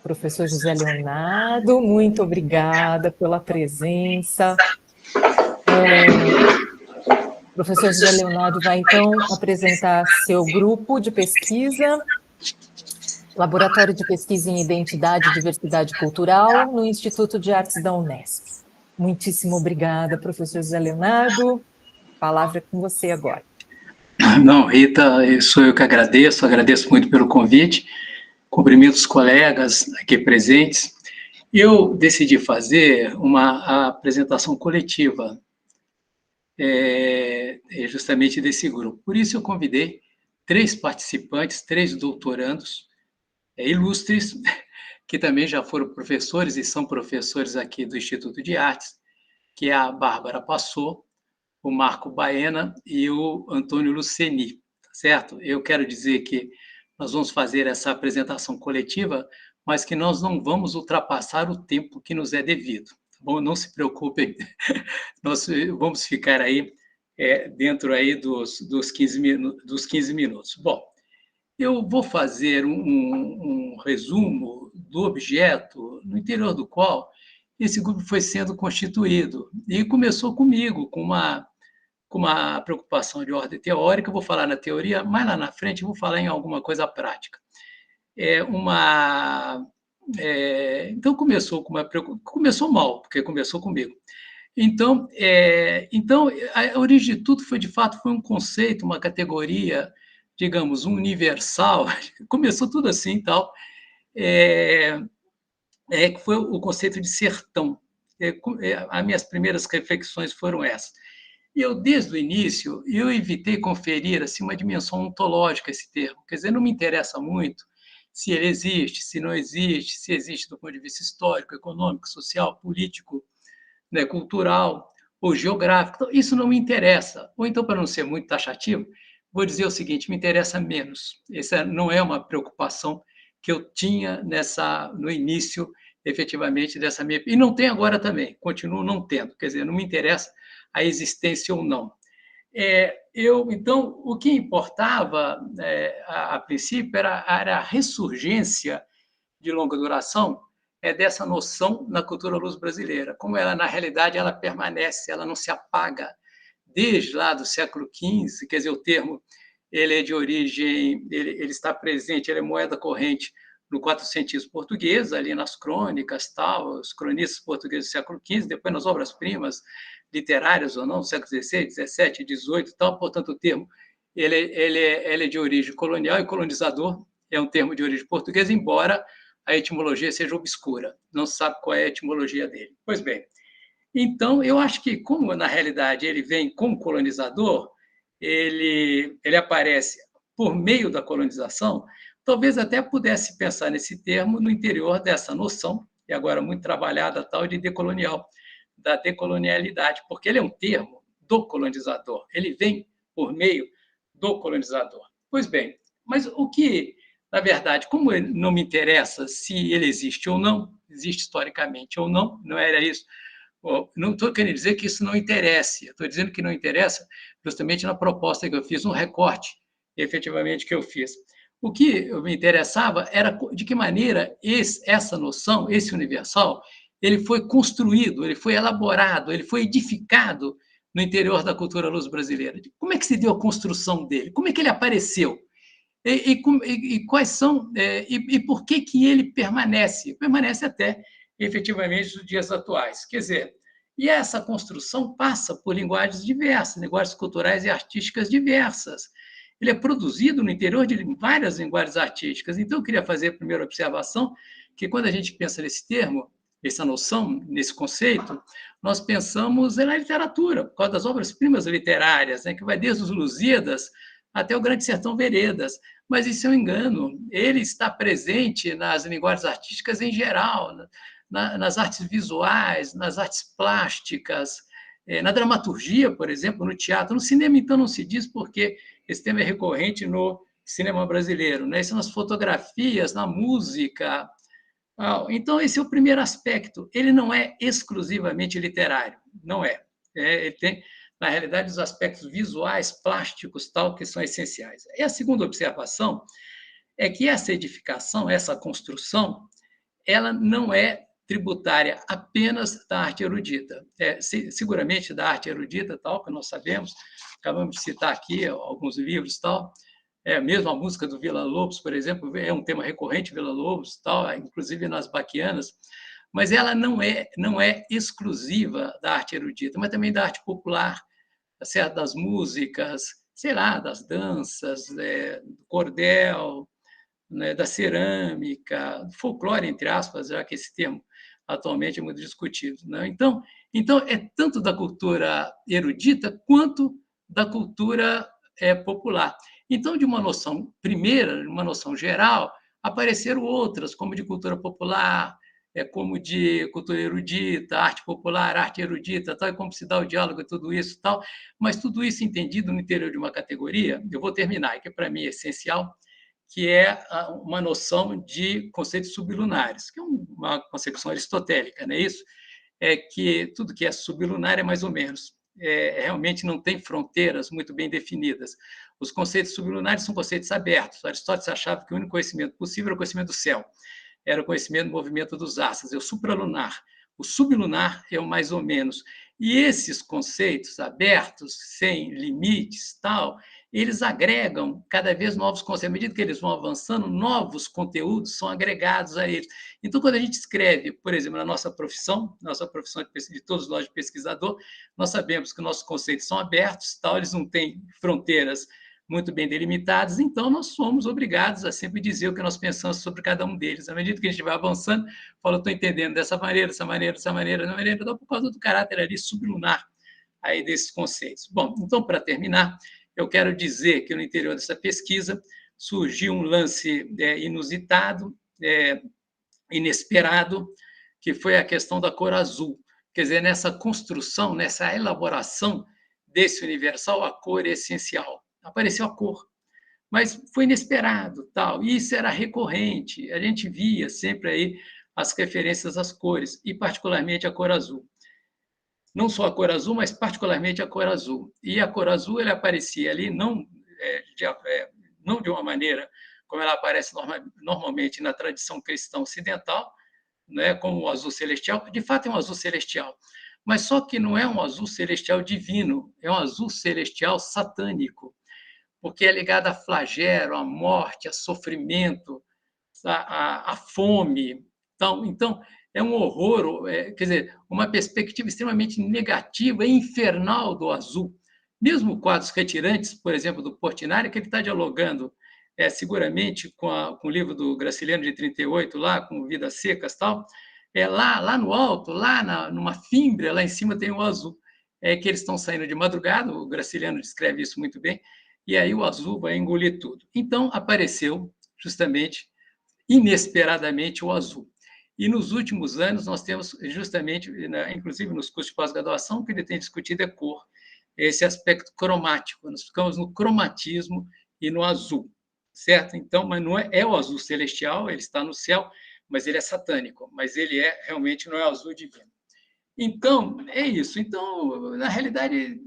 Professor José Leonardo, muito obrigada pela presença. O professor José Leonardo vai, então, apresentar seu grupo de pesquisa, Laboratório de Pesquisa em Identidade e Diversidade Cultural, no Instituto de Artes da Unesp. Muitíssimo obrigada, professor José Leonardo. A palavra é com você agora. Não, Rita, sou eu que agradeço muito pelo convite, cumprimento os colegas aqui presentes. Eu decidi fazer uma apresentação coletiva, justamente desse grupo. Por isso eu convidei 3 participantes, 3 doutorandos ilustres, que também já foram professores e são professores aqui do Instituto de Artes, que é a Bárbara Passot, o Marco Baena e o Antônio Luceni, tá certo? Eu quero dizer que nós vamos fazer essa apresentação coletiva, mas que nós não vamos ultrapassar o tempo que nos é devido, tá bom? Não se preocupem, nós vamos ficar aí dentro aí dos 15 minutos. Bom, eu vou fazer um resumo do objeto no interior do qual esse grupo foi sendo constituído. E começou comigo, com uma preocupação de ordem teórica, eu vou falar na teoria, mais lá na frente eu vou falar em alguma coisa prática. Então, começou mal, porque começou comigo. Então, a origem de tudo foi, de fato, foi um conceito, uma categoria, digamos, universal. Começou tudo assim, tal, que foi o conceito de sertão. As minhas primeiras reflexões foram essas. E eu, desde o início, eu evitei conferir assim, uma dimensão ontológica a esse termo. Quer dizer, não me interessa muito se ele existe, se não existe, se existe do ponto de vista histórico, econômico, social, político, né, cultural ou geográfico. Então, isso não me interessa. Ou então, para não ser muito taxativo, vou dizer o seguinte, me interessa menos. Essa não é uma preocupação que eu tinha no início, efetivamente, dessa minha... E não tem agora também, continuo não tendo. Quer dizer, não me interessa a existência ou não. Então, o que importava, a princípio, era a ressurgência de longa duração dessa noção na cultura luso-brasileira. Como ela, na realidade, ela permanece, ela não se apaga desde lá do século XV, quer dizer, o termo ele é de origem, ele está presente, ele é moeda corrente no quatrocentismo português, ali nas crônicas, tal, os cronistas portugueses do século XV, depois nas obras-primas literárias ou não, do século XVI, XVII, XVIII, tal. Portanto, o termo ele é de origem colonial e colonizador, é um termo de origem portuguesa, embora a etimologia seja obscura, não se sabe qual é a etimologia dele. Pois bem, então, eu acho que, como na realidade ele vem como colonizador, ele aparece por meio da colonização, talvez até pudesse pensar nesse termo no interior dessa noção, e agora muito trabalhada, tal, de decolonial, da decolonialidade, porque ele é um termo do colonizador, ele vem por meio do colonizador. Pois bem, mas o que, na verdade, como não me interessa se ele existe ou não, existe historicamente ou não, não era isso. Não estou querendo dizer que isso não interesse, estou dizendo que não interessa justamente na proposta que eu fiz, no recorte, efetivamente, que eu fiz. O que me interessava era de que maneira essa noção, esse universal, ele foi construído, ele foi elaborado, ele foi edificado no interior da cultura luso-brasileira. Como é que se deu a construção dele? Como é que ele apareceu? E quais são e por que ele permanece? Permanece até efetivamente nos dias atuais. Quer dizer, e essa construção passa por linguagens diversas, linguagens culturais e artísticas diversas. Ele é produzido no interior de várias linguagens artísticas. Então, eu queria fazer a primeira observação, que quando a gente pensa nesse termo, essa noção, nesse conceito, nós pensamos na literatura, por causa das obras-primas literárias, né, que vai desde os Lusíadas até o Grande Sertão Veredas. Mas isso é um engano. Ele está presente nas linguagens artísticas em geral, nas artes visuais, nas artes plásticas, na dramaturgia, por exemplo, no teatro. No cinema, então, não se diz, porque esse tema é recorrente no cinema brasileiro, né? Isso nas fotografias, na música. Então, esse é o primeiro aspecto. Ele não é exclusivamente literário, não é. Ele tem, na realidade, os aspectos visuais, plásticos, tal, que são essenciais. E a segunda observação é que essa edificação, essa construção, ela não é tributária apenas da arte erudita. Seguramente da arte erudita, tal, que nós sabemos, acabamos de citar aqui alguns livros, tal, mesmo a música do Villa-Lobos, por exemplo, é um tema recorrente, Villa-Lobos, tal, inclusive nas baquianas, mas ela não é exclusiva da arte erudita, mas também da arte popular, tá certo? Das músicas, sei lá, das danças, do cordel, né, da cerâmica, do folclore, entre aspas, já que esse termo atualmente é muito discutido. Né? Então, é tanto da cultura erudita quanto da cultura popular. Então, de uma noção primeira, de uma noção geral, apareceram outras, como de cultura popular, como de cultura erudita, arte popular, arte erudita, tal, e como se dá o diálogo e tudo isso, tal. Mas tudo isso entendido no interior de uma categoria, eu vou terminar, que para mim é essencial, que é uma noção de conceitos sublunares, que é uma concepção aristotélica, não é isso? É que tudo que é sublunar é mais ou menos. Realmente não tem fronteiras muito bem definidas. Os conceitos sublunares são conceitos abertos. Aristóteles achava que o único conhecimento possível era o conhecimento do céu, era o conhecimento do movimento dos astros, é o supralunar. O sublunar é o mais ou menos. E esses conceitos abertos, sem limites, tal, eles agregam cada vez novos conceitos. À medida que eles vão avançando, novos conteúdos são agregados a eles. Então, quando a gente escreve, por exemplo, na nossa profissão de todos nós de pesquisador, nós sabemos que nossos conceitos são abertos, tal, eles não têm fronteiras muito bem delimitadas, então nós somos obrigados a sempre dizer o que nós pensamos sobre cada um deles. À medida que a gente vai avançando, fala, estou entendendo dessa maneira, então, por causa do caráter ali sublunar aí desses conceitos. Bom, então, para terminar, eu quero dizer que no interior dessa pesquisa surgiu um lance inusitado, inesperado, que foi a questão da cor azul. Quer dizer, nessa construção, nessa elaboração desse universal, a cor é essencial. Apareceu a cor, mas foi inesperado, tal. E isso era recorrente. A gente via sempre aí as referências às cores, e particularmente a cor azul. Não só a cor azul, mas particularmente a cor azul. E a cor azul ela aparecia ali não de uma maneira como ela aparece normalmente na tradição cristã ocidental, né, como o azul celestial. De fato, é um azul celestial, mas só que não é um azul celestial divino, é um azul celestial satânico, porque é ligado a flagelo, à morte, a sofrimento, a fome. Então, é um horror, quer dizer, uma perspectiva extremamente negativa e infernal do azul. Mesmo quadros retirantes, por exemplo, do Portinari, que ele está dialogando seguramente com o livro do Graciliano de 38, lá, com Vidas Secas, tal, lá no alto, numa fímbria, lá em cima tem o azul, que eles estão saindo de madrugada, o Graciliano descreve isso muito bem, e aí o azul vai engolir tudo. Então, apareceu justamente, inesperadamente, o azul. E nos últimos anos, nós temos justamente, inclusive nos cursos de pós-graduação, que ele tem discutido é cor, esse aspecto cromático. Nós ficamos no cromatismo e no azul, certo? Então, mas não é o azul celestial, ele está no céu, mas ele é satânico, mas ele realmente não é azul divino. Então, é isso. Então, na realidade,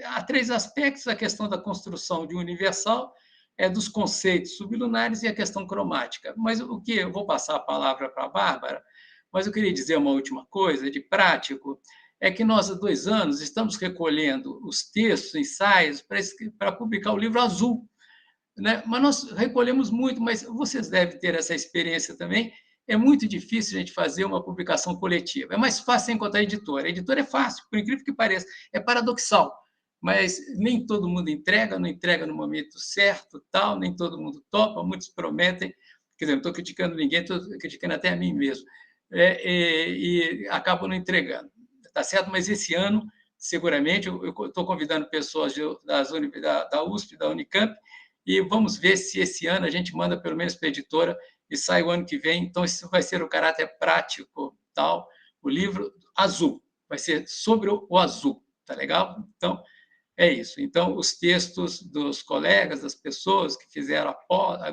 há três aspectos: a questão da construção de um universal, dos conceitos sublunares e a questão cromática. Mas o que eu vou passar a palavra para a Bárbara, mas eu queria dizer uma última coisa, de prático, é que nós, há 2 anos, estamos recolhendo os textos, ensaios, para publicar o livro azul, né? Mas nós recolhemos muito, mas vocês devem ter essa experiência também. É muito difícil a gente fazer uma publicação coletiva. É mais fácil encontrar editora. A editora é fácil, por incrível que pareça. É paradoxal, mas nem todo mundo entrega, não entrega no momento certo, tal, nem todo mundo topa, muitos prometem. Quer dizer, não estou criticando ninguém, estou criticando até a mim mesmo. E acabam não entregando. Tá certo? Mas esse ano, seguramente, eu estou convidando pessoas da USP, da Unicamp, e vamos ver se esse ano a gente manda pelo menos para a editora e sai o ano que vem. Então, isso vai ser o caráter prático, tal. O livro azul vai ser sobre o azul, tá legal? Então, é isso. Então, os textos dos colegas, das pessoas que fizeram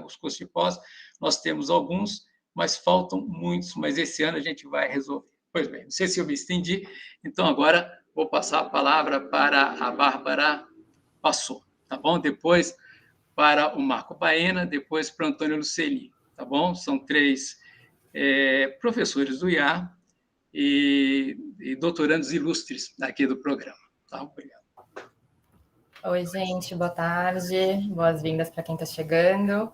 os cursos de pós, nós temos alguns, mas faltam muitos, mas esse ano a gente vai resolver. Pois bem, não sei se eu me estendi, então agora vou passar a palavra para a Bárbara Passou, tá bom? Depois para o Marco Baena, depois para o Antônio Luceli, tá bom? São 3 professores do IA e doutorandos ilustres aqui do programa. Tá? Obrigado. Oi, gente, boa tarde, boas-vindas para quem está chegando.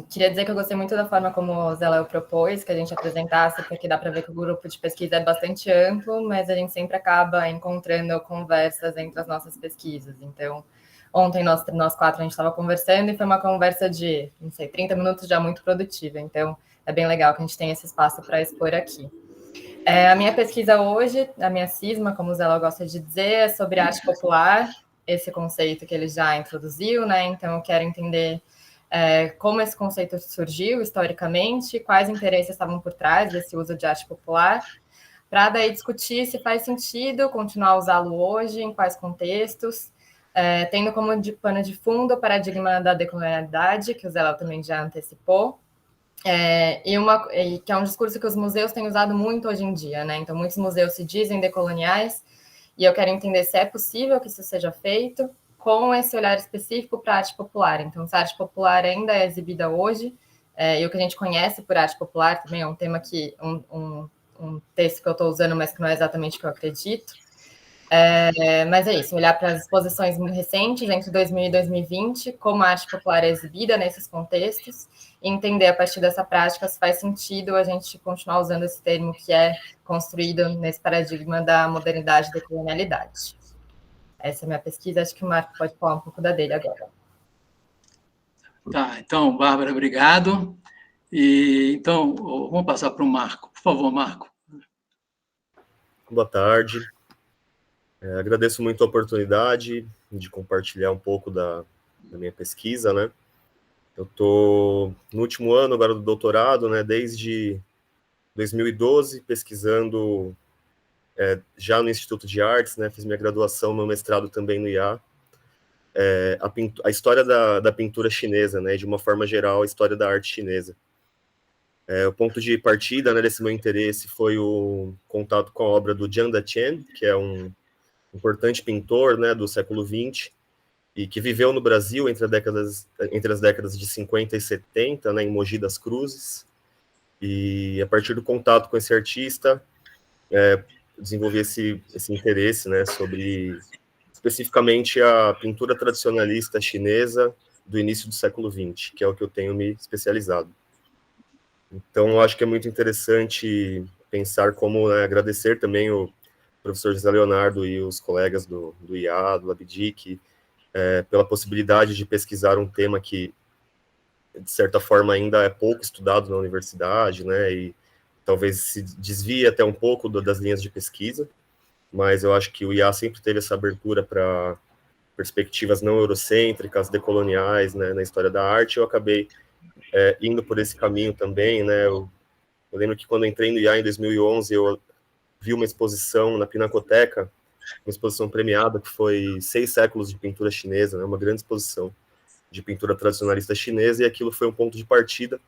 Queria dizer que eu gostei muito da forma como o Zé Léo propôs que a gente apresentasse, porque dá para ver que o grupo de pesquisa é bastante amplo, mas a gente sempre acaba encontrando conversas entre as nossas pesquisas. Então, ontem nós quatro a gente estava conversando e foi uma conversa de, não sei, 30 minutos já muito produtiva. Então, é bem legal que a gente tenha esse espaço para expor aqui. A minha pesquisa hoje, a minha cisma, como o Zé Léo gosta de dizer, é sobre arte popular, esse conceito que ele já introduziu, né? Então, eu quero entender como esse conceito surgiu historicamente, quais interesses estavam por trás desse uso de arte popular, para daí discutir se faz sentido continuar a usá-lo hoje, em quais contextos, tendo como pano de fundo o paradigma da decolonialidade, que o Zé Léo também já antecipou, que é um discurso que os museus têm usado muito hoje em dia, né? Então, muitos museus se dizem decoloniais, e eu quero entender se é possível que isso seja feito com esse olhar específico para a arte popular. Então, se a arte popular ainda é exibida hoje, e o que a gente conhece por arte popular também é um tema que, um texto que eu estou usando, mas que não é exatamente o que eu acredito. Mas é isso, olhar para as exposições recentes, entre 2000 e 2020, como a arte popular é exibida nesses contextos, e entender a partir dessa prática se faz sentido a gente continuar usando esse termo que é construído nesse paradigma da modernidade e da colonialidade. Essa é a minha pesquisa, acho que o Marco pode falar um pouco da dele agora. Tá, então, Bárbara, obrigado. Então, vamos passar para o Marco. Por favor, Marco. Boa tarde. Agradeço muito a oportunidade de compartilhar um pouco da minha pesquisa, né? Eu estou no último ano agora do doutorado, né? Desde 2012, pesquisando já no Instituto de Artes, né? Fiz minha graduação, meu mestrado também no IA. A história da pintura chinesa, né? De uma forma geral, a história da arte chinesa. O ponto de partida, né, desse meu interesse foi o contato com a obra do Jiang Daqian, que é um importante pintor, né, do século XX, e que viveu no Brasil entre as décadas de 50 e 70, né, em Mogi das Cruzes. E a partir do contato com esse artista, desenvolvi esse interesse, né, sobre especificamente a pintura tradicionalista chinesa do início do século XX, que é o que eu tenho me especializado. Então, eu acho que é muito interessante pensar como, né, agradecer também o professor José Leonardo e os colegas do IA, do LabDIC, pela possibilidade de pesquisar um tema que, de certa forma, ainda é pouco estudado na universidade, né, e talvez se desvie até um pouco das linhas de pesquisa, mas eu acho que o IA sempre teve essa abertura para perspectivas não eurocêntricas, decoloniais, né, na história da arte. Eu acabei indo por esse caminho também, né. Eu lembro que quando entrei no IA em 2011, eu vi uma exposição na Pinacoteca, uma exposição premiada, que foi 6 séculos de pintura chinesa, né, uma grande exposição de pintura tradicionalista chinesa, e aquilo foi um ponto de partida.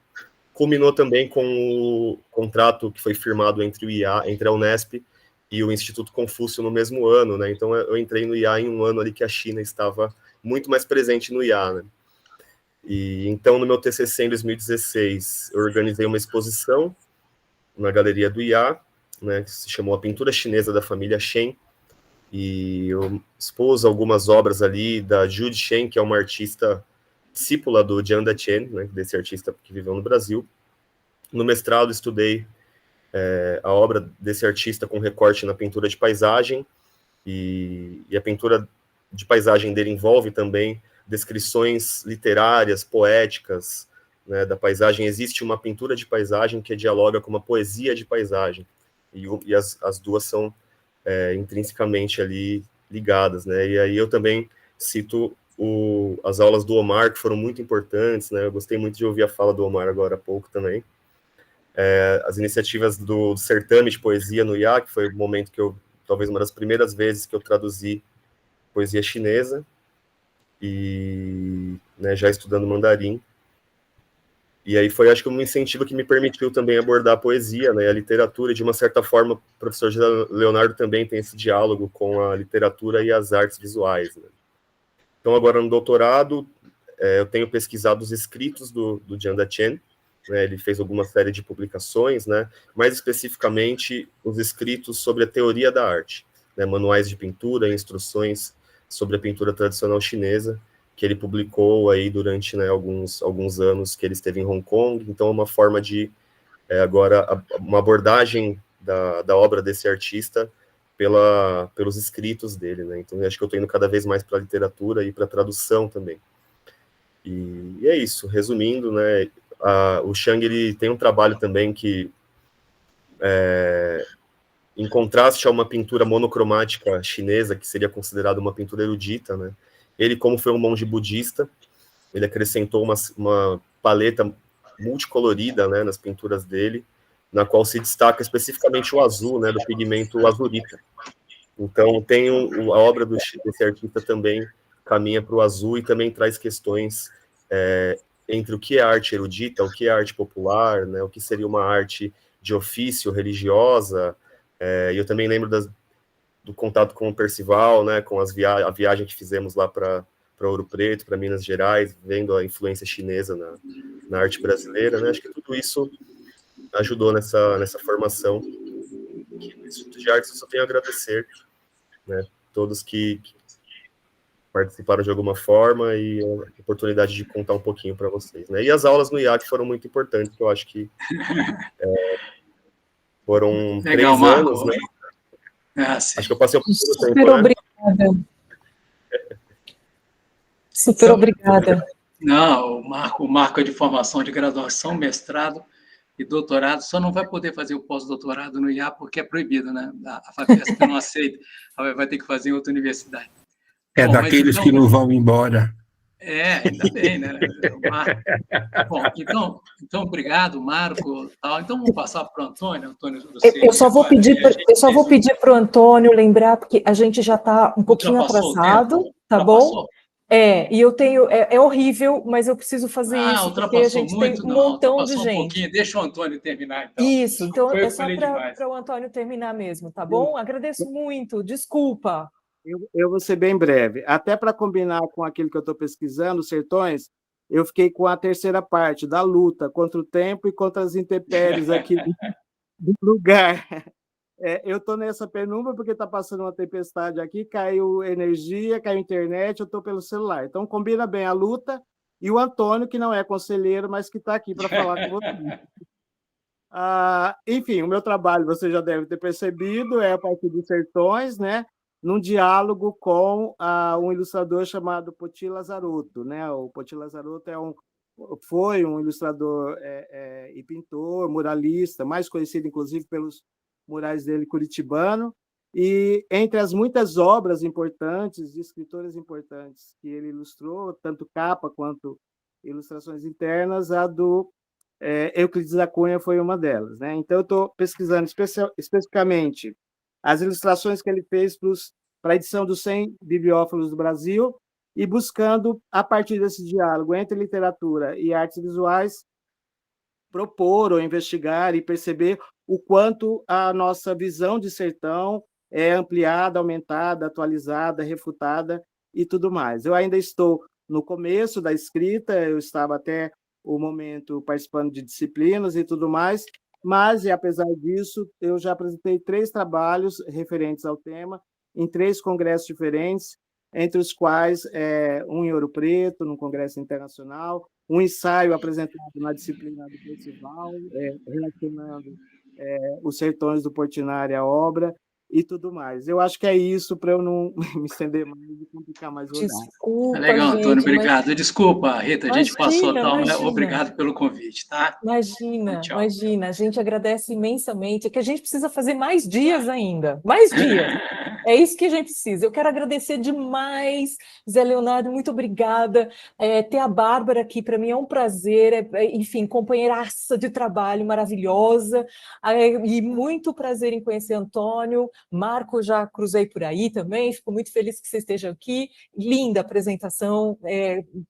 Culminou também com o contrato que foi firmado entre o IA, entre a Unesp e o Instituto Confúcio no mesmo ano, né, então eu entrei no IA em um ano ali que a China estava muito mais presente no IA, né. E então, no meu TCC em 2016, eu organizei uma exposição na galeria do IA, né, que se chamou A Pintura Chinesa da Família Shen, e eu expus algumas obras ali da Judy Shen, que é uma artista discípula do Jiang Daqian, né, desse artista que viveu no Brasil. No mestrado, estudei a obra desse artista com recorte na pintura de paisagem, e a pintura de paisagem dele envolve também descrições literárias, poéticas, né, da paisagem. Existe uma pintura de paisagem que dialoga com uma poesia de paisagem, e as duas são intrinsecamente ali ligadas, né, e aí eu também cito as aulas do Omar, que foram muito importantes, né, eu gostei muito de ouvir a fala do Omar agora há pouco também. As iniciativas do certame de poesia no IA, que foi o momento que talvez uma das primeiras vezes que eu traduzi poesia chinesa, e, né, já estudando mandarim. E aí foi, acho que, um incentivo que me permitiu também abordar a poesia, né, a literatura, e de uma certa forma o professor Leonardo também tem esse diálogo com a literatura e as artes visuais, né. Então, agora no doutorado, eu tenho pesquisado os escritos do Jiang Daqian, né, ele fez alguma série de publicações, né, mais especificamente os escritos sobre a teoria da arte, né, manuais de pintura, instruções sobre a pintura tradicional chinesa, que ele publicou aí durante, né, alguns anos que ele esteve em Hong Kong. Então é uma forma de, agora, uma abordagem da obra desse artista pelos escritos dele, né? Então eu acho que eu estou indo cada vez mais para a literatura e para a tradução também. E é isso, resumindo, né, o Shang, ele tem um trabalho também que, em contraste a uma pintura monocromática chinesa, que seria considerada uma pintura erudita, né, ele, como foi um monge budista, ele acrescentou uma paleta multicolorida, né, nas pinturas dele, na qual se destaca especificamente o azul, né, do pigmento azurita. Então, a obra desse artista também caminha para o azul e também traz questões entre o que é arte erudita, o que é arte popular, né, o que seria uma arte de ofício, religiosa. E eu também lembro do contato com o Percival, né, com a viagem que fizemos lá para Ouro Preto, para Minas Gerais, vendo a influência chinesa na arte brasileira, né, acho que tudo isso ajudou nessa formação. Que no Instituto de Artes eu só tenho a agradecer, né, todos que participaram de alguma forma e a oportunidade de contar um pouquinho para vocês, né? E as aulas no IAC foram muito importantes, que eu acho que foram Legal, 3 Marco. anos, né? Sim. Acho que eu passei um pouco do Super tempo, obrigada. né? Super obrigada. Não, o Marco é de formação de graduação, mestrado e doutorado, só não vai poder fazer o pós-doutorado no IA porque é proibido, né? A FAPESP não aceita, vai ter que fazer em outra universidade. Bom, daqueles então, que não vão embora. Ainda bem, né? Bom, então obrigado, Marco. Então vamos passar para o Antônio. Eu só vou pedir para o Antônio lembrar, porque a gente já está um pouquinho atrasado, tá bom? Passou. E eu tenho. É horrível, mas eu preciso fazer isso, porque a gente muito, tem um montão de gente. Um pouquinho. Deixa o Antônio terminar, então. Isso, então é só para o Antônio terminar mesmo, tá bom? Agradeço muito, desculpa. Eu vou ser bem breve. Até para combinar com aquilo que eu estou pesquisando, os Sertões, eu fiquei com a terceira parte da luta contra o tempo e contra as intempéries aqui do lugar. Eu estou nessa penumbra porque está passando uma tempestade aqui, caiu energia, caiu internet, eu estou pelo celular. Então, combina bem a luta e o Antônio, que não é conselheiro, mas que está aqui para falar com você. Enfim, o meu trabalho, você já deve ter percebido, é a partir dos Sertões, né? Num diálogo com um ilustrador chamado Poti Lazarotto, né? O Poti Lazarotto foi um ilustrador e pintor, muralista, mais conhecido, inclusive, pelos murais dele curitibano, e entre as muitas obras importantes, de escritores importantes que ele ilustrou, tanto capa quanto ilustrações internas, a do Euclides da Cunha foi uma delas, né? Então, eu estou pesquisando especificamente as ilustrações que ele fez para a edição dos 100 bibliófilos do Brasil e buscando, a partir desse diálogo entre literatura e artes visuais, propor ou investigar e perceber o quanto a nossa visão de sertão é ampliada, aumentada, atualizada, refutada e tudo mais. Eu ainda estou no começo da escrita, eu estava até o momento participando de disciplinas e tudo mais, mas, apesar disso, eu já apresentei 3 trabalhos referentes ao tema, em 3 congressos diferentes, entre os quais um em Ouro Preto, num congresso internacional, um ensaio apresentado na disciplina do Percival, relacionando os sertões do Portinari à obra, e tudo mais. Eu acho que é isso, para eu não me estender mais e complicar mais o olhar. Desculpa, legal, gente, Antônio, obrigado. Desculpa, Rita, a gente passou, imagina. Obrigado pelo convite, tá? Imagina, a gente agradece imensamente, é que a gente precisa fazer mais dias ainda, mais dias. É isso que a gente precisa. Eu quero agradecer demais, Zé Leonardo, muito obrigada. Ter a Bárbara aqui, para mim, é um prazer, enfim, companheiraça de trabalho maravilhosa, e muito prazer em conhecer Antônio. Marco, já cruzei por aí também, fico muito feliz que você esteja aqui. Linda apresentação,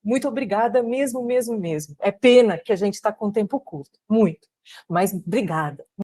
muito obrigada mesmo. É pena que a gente está com tempo curto, muito, mas obrigada.